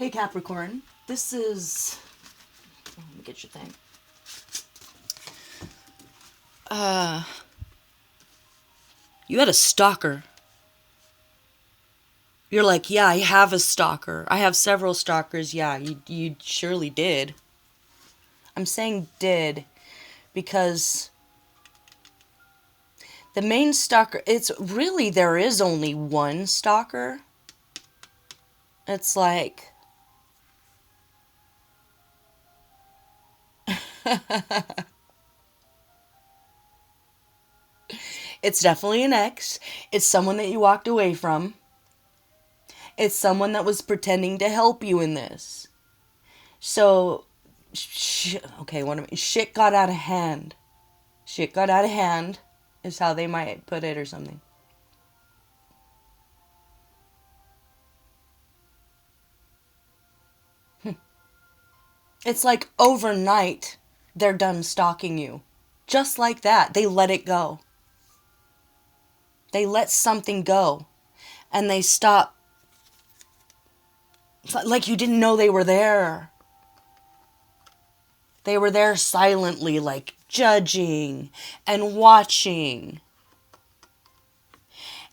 Hey Capricorn, this is... let me get your thing. You had a stalker. You're like, yeah, I have a stalker. I have several stalkers. Yeah, you surely did. I'm saying did because the main stalker, it's really, there is only one stalker. It's like... it's definitely an ex. It's someone that you walked away from. It's someone that was pretending to help you in this. So, okay, shit got out of hand. Shit got out of hand is how they might put it or something. It's like overnight, they're done stalking you. Just like that, they let it go. They let something go. And they stop. Like you didn't know they were there. They were there silently, like judging and watching.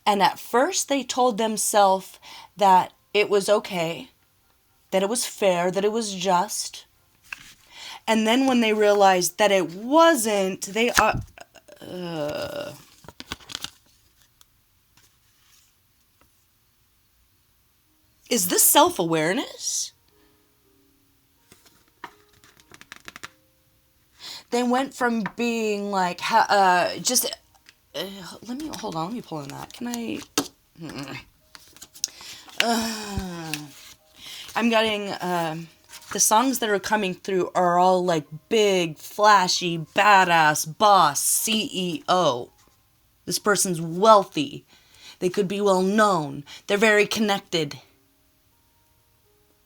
And at first they told themselves that it was okay, that it was fair, that it was just. And then when they realized that it wasn't, they are... Is this self-awareness? They went from being like, let me, hold on, let me pull in that. Can I... I'm getting, the songs that are coming through are all like big, flashy, badass, boss, CEO. This person's wealthy. They could be well known. They're very connected.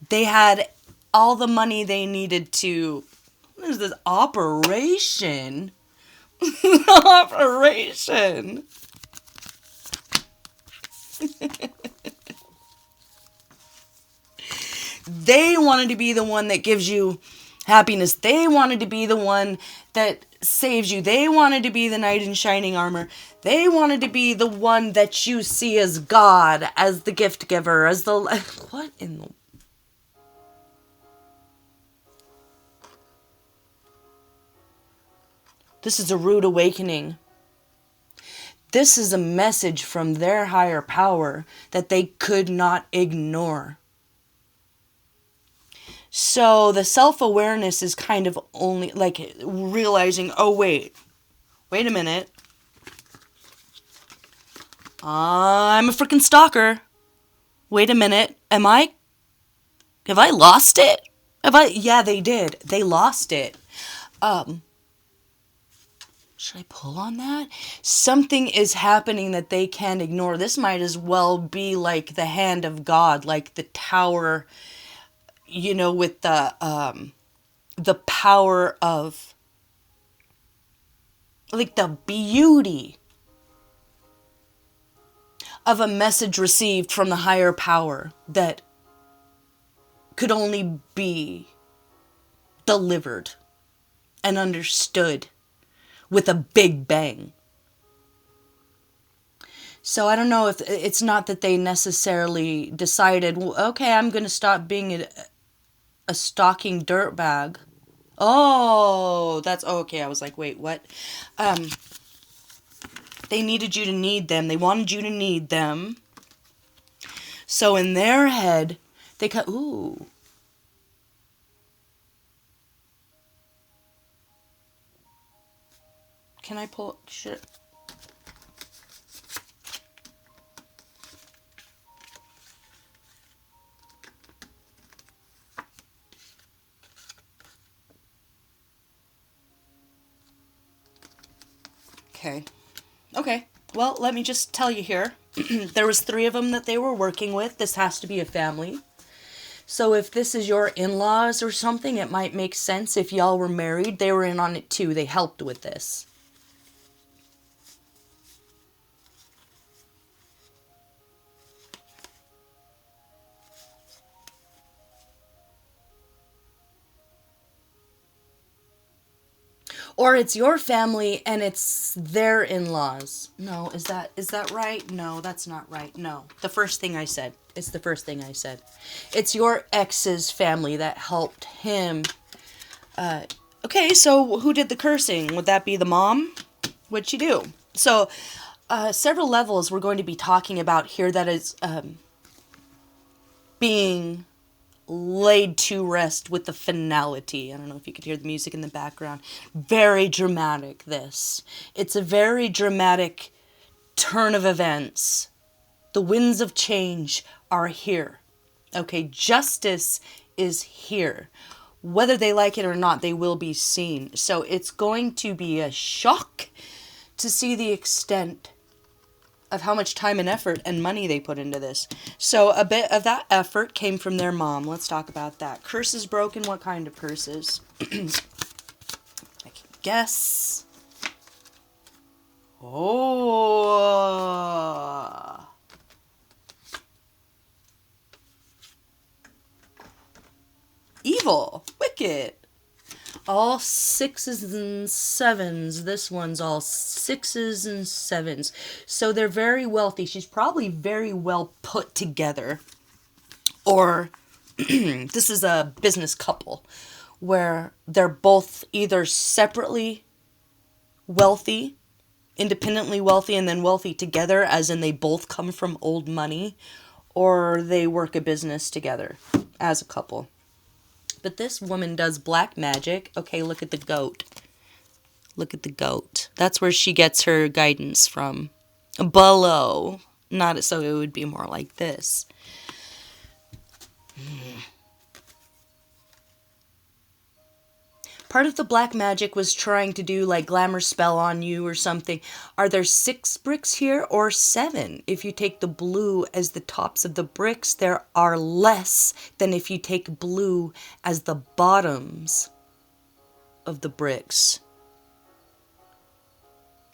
They had all the money they needed to... What is this? Operation? Operation. They wanted to be the one that gives you happiness. They wanted to be the one that saves you. They wanted to be the knight in shining armor. They wanted to be the one that you see as God, as the gift giver, as the... What in the... This is a rude awakening. This is a message from their higher power that they could not ignore. So the self-awareness is kind of only like realizing, oh, wait a minute. I'm a freaking stalker. Wait a minute. Have I lost it? Yeah, they did. They lost it. Should I pull on that? Something is happening that they can't ignore. This might as well be like the hand of God, like the tower, with the power of, like the beauty of a message received from the higher power that could only be delivered and understood with a big bang. So I don't know if it's not that they necessarily decided, well, okay, I'm going to stop being a stalking dirtbag. Oh, okay. I was like, wait, what? They needed you to need them. They wanted you to need them. So in their head, they cut, ooh. Can I pull, shit. Okay. Well, let me just tell you here. There was 3 of them that they were working with. This has to be a family. So if this is your in-laws or something, it might make sense. If y'all were married, they were in on it too. They helped with this. Or it's your family and it's their in-laws. No, is that right? No, that's not right. No. The first thing I said. It's the first thing I said. It's your ex's family that helped him. Okay, so who did the cursing? Would that be the mom? What'd she do? So, several levels we're going to be talking about here that is being laid to rest with the finality. I don't know if you could hear the music in the background. Very dramatic, this. It's a very dramatic turn of events. The winds of change are here. Okay, justice is here. Whether they like it or not, they will be seen. So it's going to be a shock to see the extent of how much time and effort and money they put into this. So a bit of that effort came from their mom. Let's talk about that. Curses broken. What kind of curses? I can guess. Oh. Evil. Wicked. All 6s and 7s. This one's all 6s and 7s. So they're very wealthy. She's probably very well put together. Or this is a business couple where they're both either separately wealthy, independently wealthy, and then wealthy together, as in they both come from old money, or they work a business together as a couple. But this woman does black magic. Okay, look at the goat. Look at the goat. That's where she gets her guidance from. Below. Not so it would be more like this. Part of the black magic was trying to do like glamour spell on you or something. Are there 6 bricks here or 7? If you take the blue as the tops of the bricks, there are less than if you take blue as the bottoms of the bricks.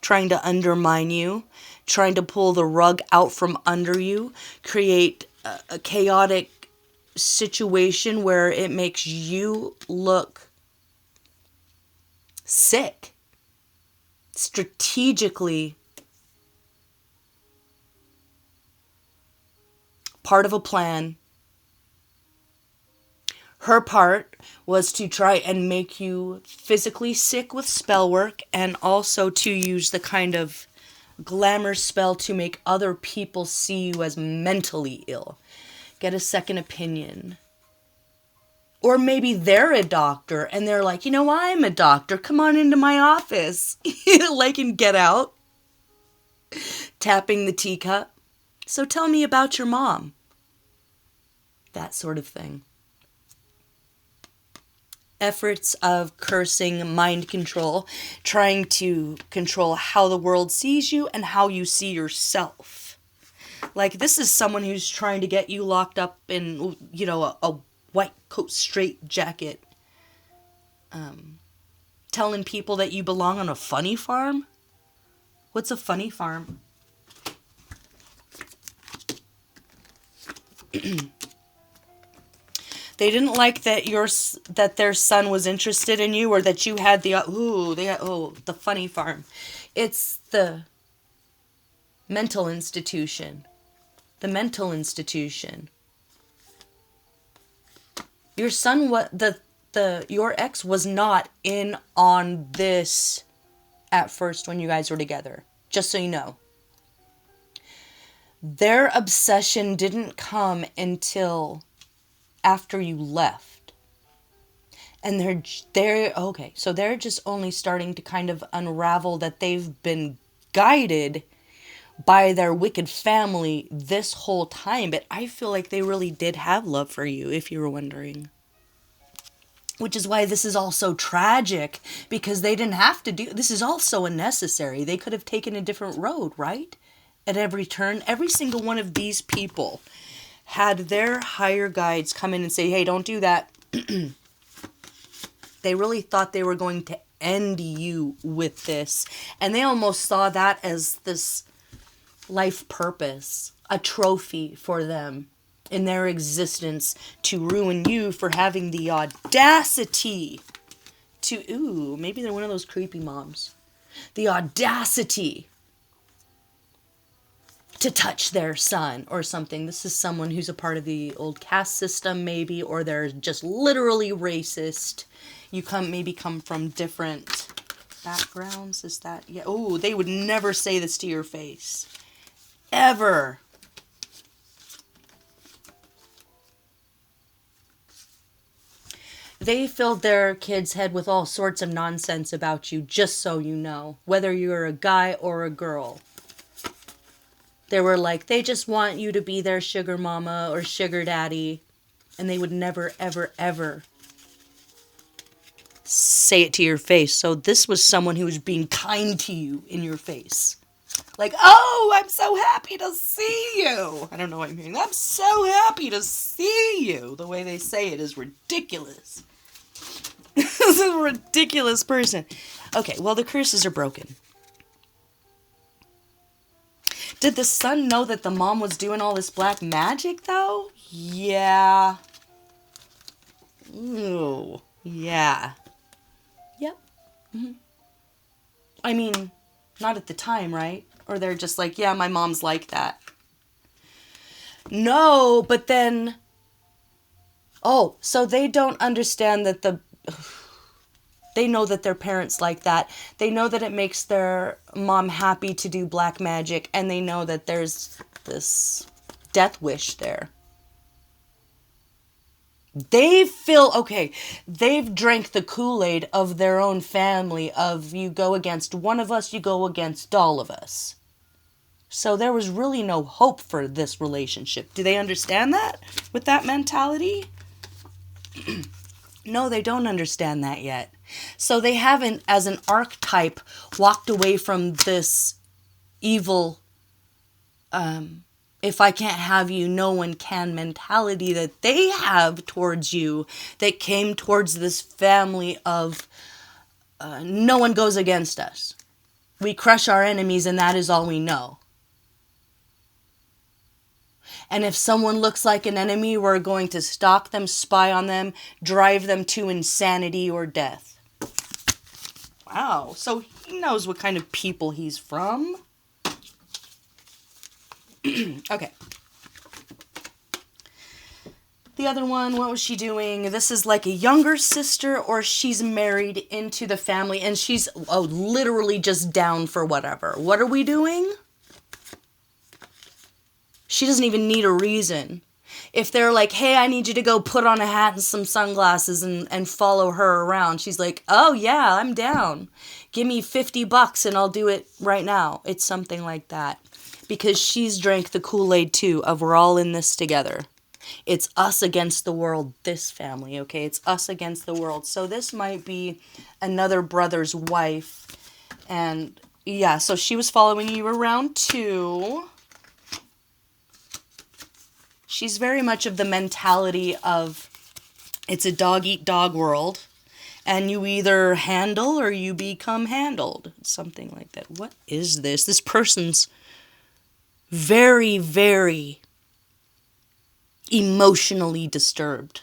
Trying to undermine you, trying to pull the rug out from under you, create a chaotic situation where it makes you look sick, strategically part of a plan. Her part was to try and make you physically sick with spell work, and also to use the kind of glamour spell to make other people see you as mentally ill. Get a second opinion. Or maybe they're a doctor and they're like, you know, I'm a doctor. Come on into my office. Like, and get out. Tapping the teacup. So tell me about your mom. That sort of thing. Efforts of cursing, mind control, trying to control how the world sees you and how you see yourself. Like, this is someone who's trying to get you locked up in, you know, a white coat, straight jacket, telling people that you belong on a funny farm. What's a funny farm? They didn't like that that their son was interested in you, or that you had the funny farm. It's the mental institution. The mental institution. Your son, your ex was not in on this at first when you guys were together. Just so you know. Their obsession didn't come until after you left. And they're just only starting to kind of unravel that they've been guided by their wicked family this whole time. But I feel like they really did have love for you, if you were wondering. Which is why this is all so tragic, because they didn't have to do... This is all so unnecessary. They could have taken a different road, right? At every turn, every single one of these people had their higher guides come in and say, hey, don't do that. They really thought they were going to end you with this. And they almost saw that as this life purpose, a trophy for them in their existence, to ruin you for having the audacity ooh, maybe they're one of those creepy moms. The audacity to touch their son or something. This is someone who's a part of the old caste system, maybe, or they're just literally racist. You maybe come from different backgrounds. Is that, yeah? Oh, they would never say this to your face. Ever. They filled their kid's head with all sorts of nonsense about you, just so you know, whether you're a guy or a girl. They were like, they just want you to be their sugar mama or sugar daddy. And they would never, ever, ever say it to your face. So this was someone who was being kind to you in your face. Like, oh, I'm so happy to see you. I don't know what I'm hearing. I'm so happy to see you. The way they say it is ridiculous. This is a ridiculous person. Okay, well, the curses are broken. Did the son know that the mom was doing all this black magic, though? Yeah. Ooh. Yeah. Yep. Mm-hmm. I mean, not at the time, right? Or they're just like, yeah, my mom's like that. No, but then... Oh, so they don't understand that they know that their parents like that. They know that it makes their mom happy to do black magic. And they know that there's this death wish there. They've drank the Kool-Aid of their own family of you go against one of us, you go against all of us. So there was really no hope for this relationship. Do they understand that with that mentality? No, they don't understand that yet. So they haven't, as an archetype, walked away from this evil, if I can't have you, no one can mentality that they have towards you, that came towards this family of no one goes against us. We crush our enemies and that is all we know. And if someone looks like an enemy, we're going to stalk them, spy on them, drive them to insanity or death. Wow, so he knows what kind of people he's from. Okay. The other one, what was she doing? This is like a younger sister, or she's married into the family and she's literally just down for whatever. What are we doing? She doesn't even need a reason. If they're like, hey, I need you to go put on a hat and some sunglasses and follow her around, she's like, oh yeah, I'm down. Give me $50 and I'll do it right now. It's something like that. Because she's drank the Kool-Aid too of we're all in this together. It's us against the world, this family, okay? It's us against the world. So this might be another brother's wife. And yeah, so she was following you around too. She's very much of the mentality of it's a dog-eat-dog world. And you either handle or you become handled. Something like that. What is this? This person's very, very emotionally disturbed.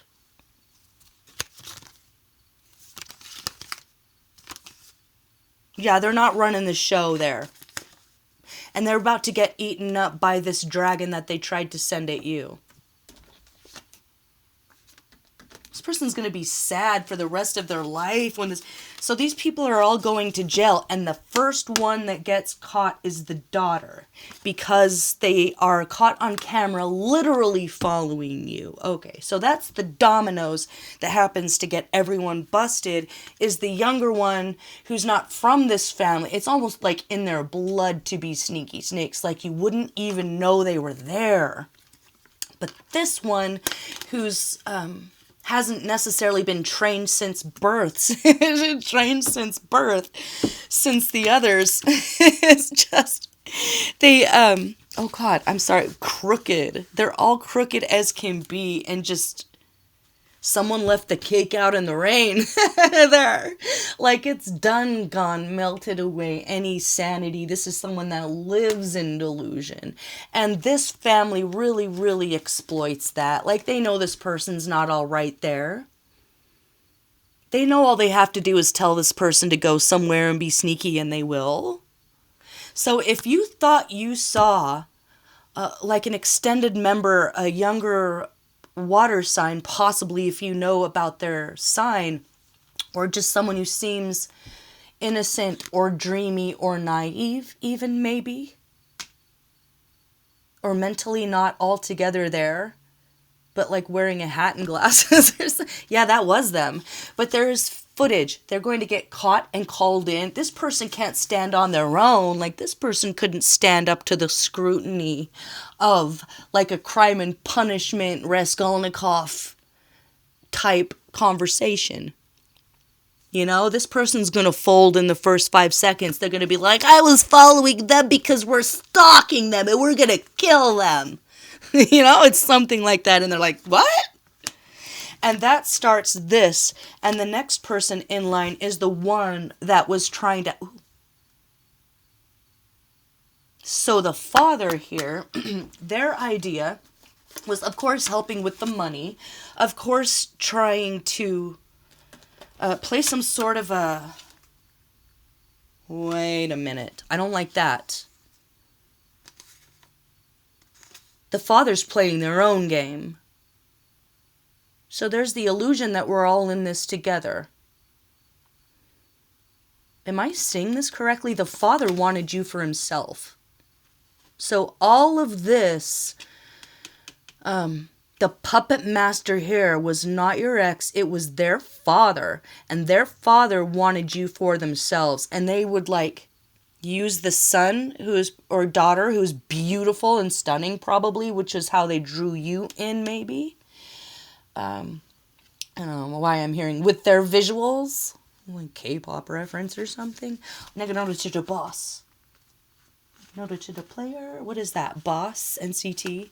Yeah, they're not running the show there. And they're about to get eaten up by this dragon that they tried to send at you. This person's going to be sad for the rest of their life when this... So these people are all going to jail, and the first one that gets caught is the daughter, because they are caught on camera literally following you. Okay, so that's the dominoes that happens to get everyone busted, is the younger one who's not from this family. It's almost like in their blood to be sneaky snakes, like you wouldn't even know they were there. But this one who's... hasn't necessarily been trained since birth. Since the others. It's just, they, oh God, I'm sorry, crooked. They're all crooked as can be, and just, someone left the cake out in the rain. There. Like it's done, gone, melted away, any sanity. This is someone that lives in delusion. And this family really, really exploits that. Like they know this person's not all right there. They know all they have to do is tell this person to go somewhere and be sneaky, and they will. So if you thought you saw like an extended member, a younger water sign, possibly if you know about their sign, or just someone who seems innocent or dreamy or naive, even maybe, or mentally not altogether there, but like wearing a hat and glasses. Yeah, that was them. But there's footage. They're going to get caught and called in. This person can't stand on their own. Like, this person couldn't stand up to the scrutiny of like a crime and punishment Raskolnikov type conversation. You know, this person's going to fold in the first 5 seconds. They're going to be like, I was following them because we're stalking them and we're going to kill them. You know, it's something like that. And they're like, what? And that starts this. And the next person in line is the one that was trying to... So the father here, their idea was, of course, helping with the money. Of course, trying to play some sort of a... Wait a minute. I don't like that. The father's playing their own game. So there's the illusion that we're all in this together. Am I saying this correctly? The father wanted you for himself. So all of this, the puppet master here was not your ex. It was their father. And their father wanted you for themselves. And they would like use the son or daughter who's beautiful and stunning probably, which is how they drew you in maybe. I don't know why I'm hearing with their visuals, like K-pop reference or something. Noted to the boss. Noted to the player. What is that? Boss? NCT?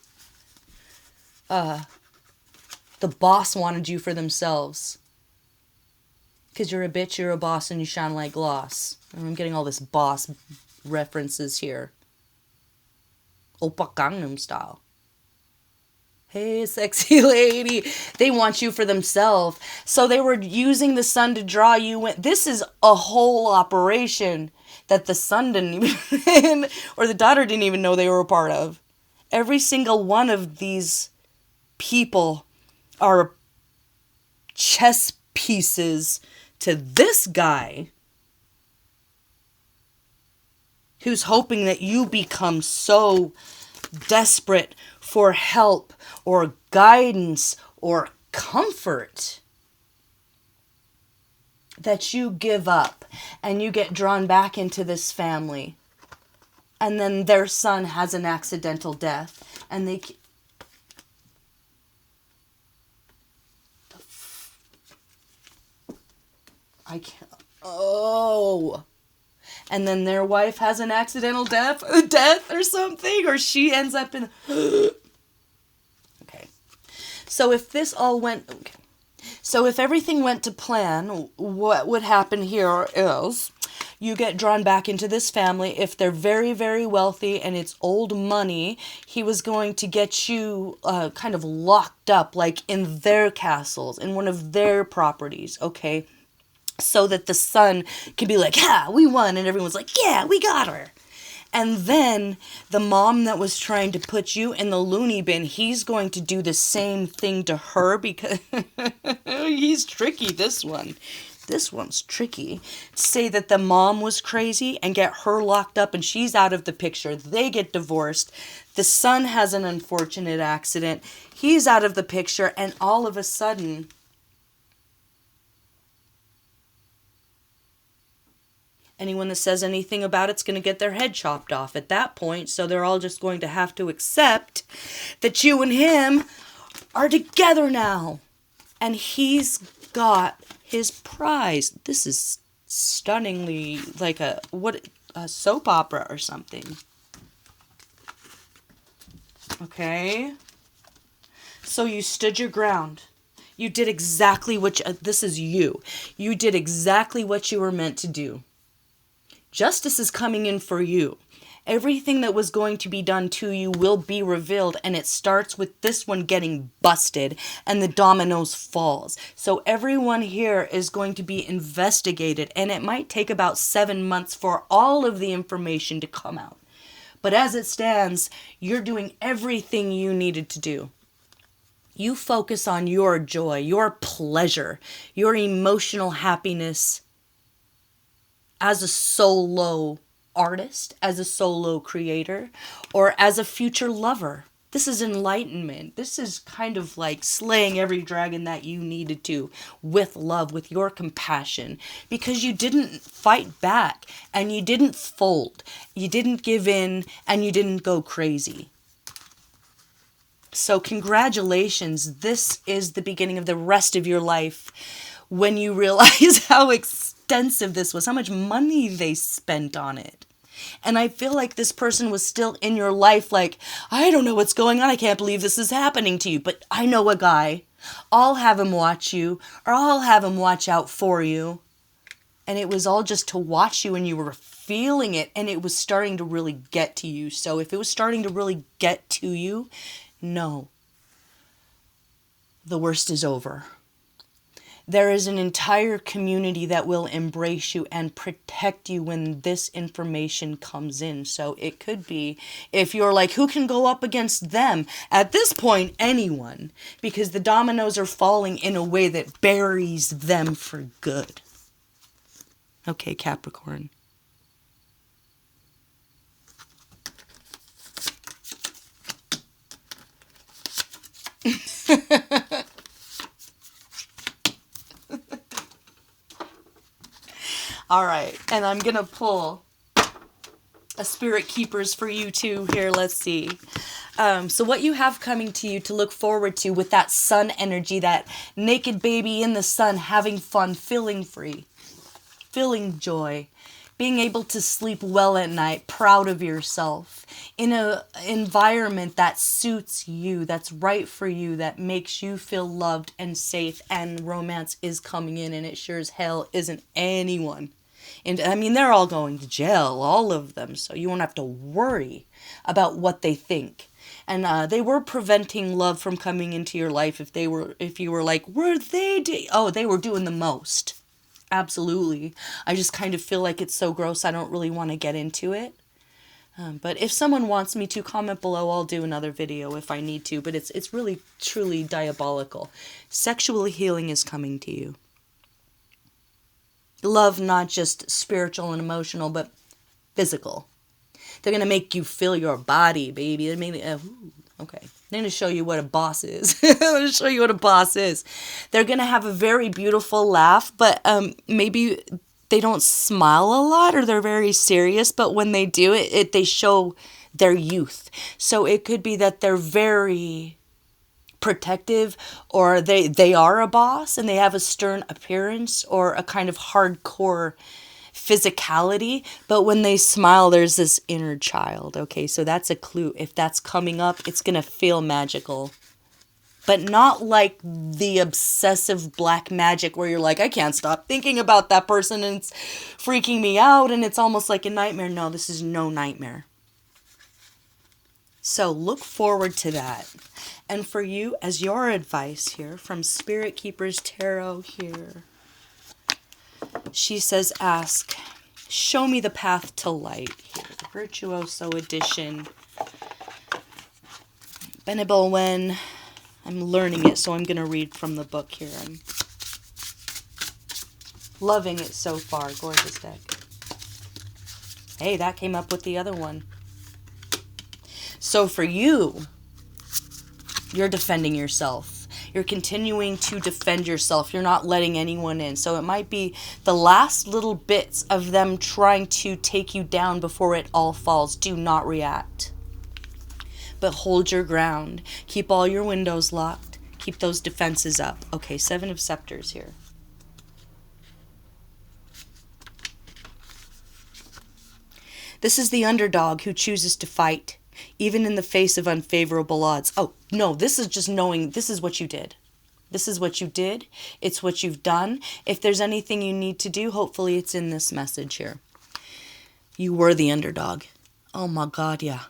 The boss wanted you for themselves. Because you're a bitch, you're a boss, and you shine like gloss. I'm getting all this boss references here. Oppa Gangnam Style. Hey, sexy lady. They want you for themselves. So they were using the son to draw you in. This is a whole operation that the son didn't even, or the daughter didn't even know they were a part of. Every single one of these people are chess pieces to this guy who's hoping that you become so desperate for help or guidance or comfort that you give up and you get drawn back into this family. And then their son has an accidental death and they... I can't... Oh... And then their wife has an accidental death or something, or she ends up in... Okay. So if this all went... Okay. So if everything went to plan, what would happen here is you get drawn back into this family. If they're very, very wealthy and it's old money, he was going to get you kind of locked up, like in their castles, in one of their properties, okay? So that the son can be like, yeah, we won. And everyone's like, yeah, we got her. And then the mom that was trying to put you in the loony bin, he's going to do the same thing to her because he's tricky, this one. This one's tricky. Say that the mom was crazy and get her locked up and she's out of the picture. They get divorced. The son has an unfortunate accident. He's out of the picture. And all of a sudden... anyone that says anything about it's going to get their head chopped off at that point. So they're all just going to have to accept that you and him are together now. And he's got his prize. This is stunningly like a soap opera or something. Okay. So you stood your ground. You did exactly what this is you. You did exactly what you were meant to do. Justice is coming in for you. Everything that was going to be done to you will be revealed, and it starts with this one getting busted and the dominoes falls. So everyone here is going to be investigated, and it might take about 7 months for all of the information to come out. But as it stands, you're doing everything you needed to do. You focus on your joy, your pleasure, your emotional happiness as a solo artist, as a solo creator, or as a future lover. This is enlightenment. This is kind of like slaying every dragon that you needed to with love, with your compassion, because you didn't fight back and you didn't fold. You didn't give in and you didn't go crazy. So congratulations. This is the beginning of the rest of your life when you realize how extensive this was, how much money they spent on it. And I feel like this person was still in your life like, I don't know what's going on. I can't believe this is happening to you. But I know a guy. I'll have him watch you, or I'll have him watch out for you. And it was all just to watch you, and you were feeling it, and it was starting to really get to you. So if it was starting to really get to you, no. The worst is over. There is an entire community that will embrace you and protect you when this information comes in. So it could be, if you're like, who can go up against them? At this point, anyone. Because the dominoes are falling in a way that buries them for good. Okay, Capricorn. All right, and I'm going to pull a Spirit Keepers for you too here. Let's see. So what you have coming to you to look forward to with that sun energy, that naked baby in the sun, having fun, feeling free, feeling joy, being able to sleep well at night, proud of yourself, in an environment that suits you, that's right for you, that makes you feel loved and safe, and romance is coming in, and it sure as hell isn't anyone. And I mean, they're all going to jail, all of them, so you won't have to worry about what they think. And they were preventing love from coming into your life if you were like, were they? They were doing the most. Absolutely. I just kind of feel like it's so gross, I don't really want to get into it. But if someone wants me to, comment below. I'll do another video if I need to. But it's really, truly diabolical. Sexual healing is coming to you. Love, not just spiritual and emotional, but physical. They're going to make you feel your body, baby. They're mainly, okay. They're going to show you what a boss is. They're going to show you what a boss is. They're going to have a very beautiful laugh, but maybe they don't smile a lot, or they're very serious, but when they do it, they show their youth. So it could be that they're very protective, or they are a boss and they have a stern appearance or a kind of hardcore physicality, but when they smile, there's this inner child. Okay, so that's a clue. If that's coming up, it's gonna feel magical, but not like the obsessive black magic where you're like, I can't stop thinking about that person and it's freaking me out and it's almost like a nightmare. No, this is no nightmare. So look forward to that. And for you, as your advice here from Spirit Keepers Tarot here, she says, ask, show me the path to light here. The Virtuoso edition. Benebelwen. I'm learning it, so I'm going to read from the book here. I'm loving it so far. Gorgeous deck. Hey, that came up with the other one. So for you, you're defending yourself. You're continuing to defend yourself. You're not letting anyone in. So it might be the last little bits of them trying to take you down before it all falls. Do not react. But hold your ground. Keep all your windows locked. Keep those defenses up. Okay, 7 of Scepters here. This is the underdog who chooses to fight, even in the face of unfavorable odds. Oh, no, this is just knowing this is what you did. This is what you did. It's what you've done. If there's anything you need to do, hopefully it's in this message here. You were the underdog. Oh my God, yeah.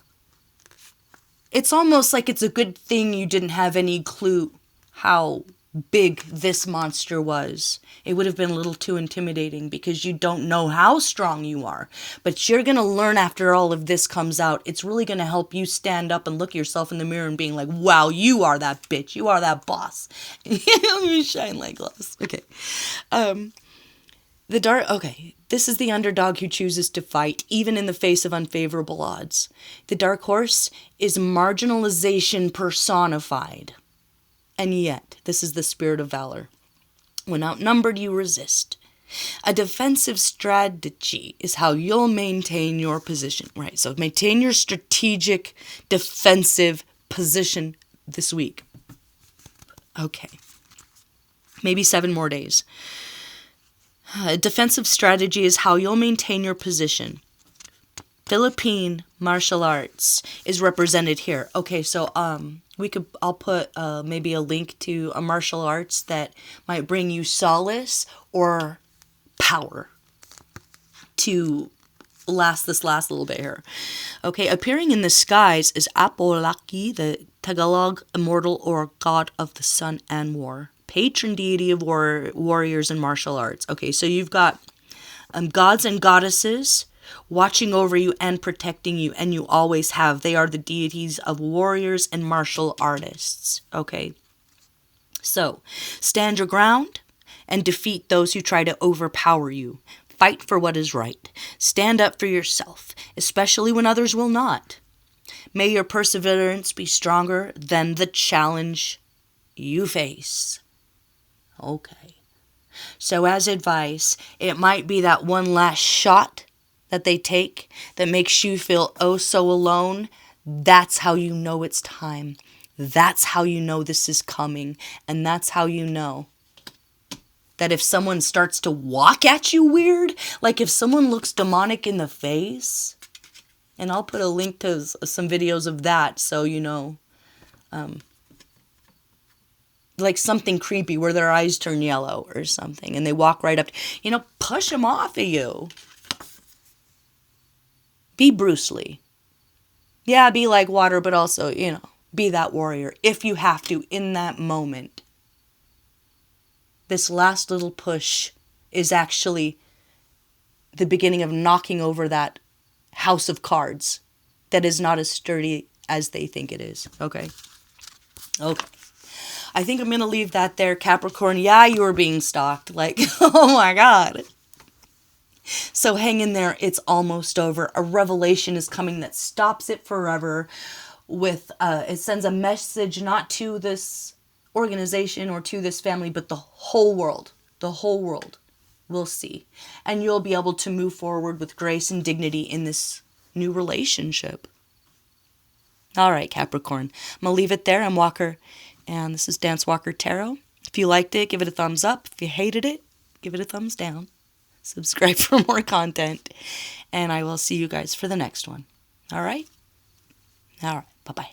It's almost like it's a good thing you didn't have any clue how big this monster was. It would have been a little too intimidating because you don't know how strong you are. But you're going to learn after all of this comes out. It's really going to help you stand up and look yourself in the mirror and being like, wow, you are that bitch. You are that boss. You shine like glass. Okay. This is the underdog who chooses to fight, even in the face of unfavorable odds. The dark horse is marginalization personified. And yet, this is the spirit of valor. When outnumbered, you resist. A defensive strategy is how you'll maintain your position. Right, so maintain your strategic defensive position this week. Okay. Maybe 7 more days. A defensive strategy is how you'll maintain your position. Philippine martial arts is represented here. Okay, so I'll put maybe a link to a martial arts that might bring you solace or power to last little bit here. Okay, appearing in the skies is Apolaki, the Tagalog immortal or god of the sun and war. Patron deity of warriors and martial arts. Okay, so you've got gods and goddesses watching over you and protecting you, and you always have. They are the deities of warriors and martial artists. Okay, so stand your ground and defeat those who try to overpower you. Fight for what is right. Stand up for yourself, especially when others will not. May your perseverance be stronger than the challenge you face. Okay. So as advice, it might be that one last shot that they take that makes you feel oh so alone. That's how you know it's time. That's how you know this is coming. And that's how you know that if someone starts to walk at you weird, like if someone looks demonic in the face, and I'll put a link to some videos of that so you know, like something creepy where their eyes turn yellow or something and they walk right up, push them off of you. Be Bruce Lee. Yeah, be like water, but also, be that warrior if you have to in that moment. This last little push is actually the beginning of knocking over that house of cards that is not as sturdy as they think it is. Okay. I think I'm going to leave that there, Capricorn. Yeah, you were being stalked. Like, oh my God. So hang in there. It's almost over. A revelation is coming that stops it forever. It sends a message not to this organization or to this family, but the whole world. The whole world will see. And you'll be able to move forward with grace and dignity in this new relationship. All right, Capricorn. I'm going to leave it there. I'm Walker. And this is Dance Walker Tarot. If you liked it, give it a thumbs up. If you hated it, give it a thumbs down. Subscribe for more content. And I will see you guys for the next one. All right? All right. Bye-bye.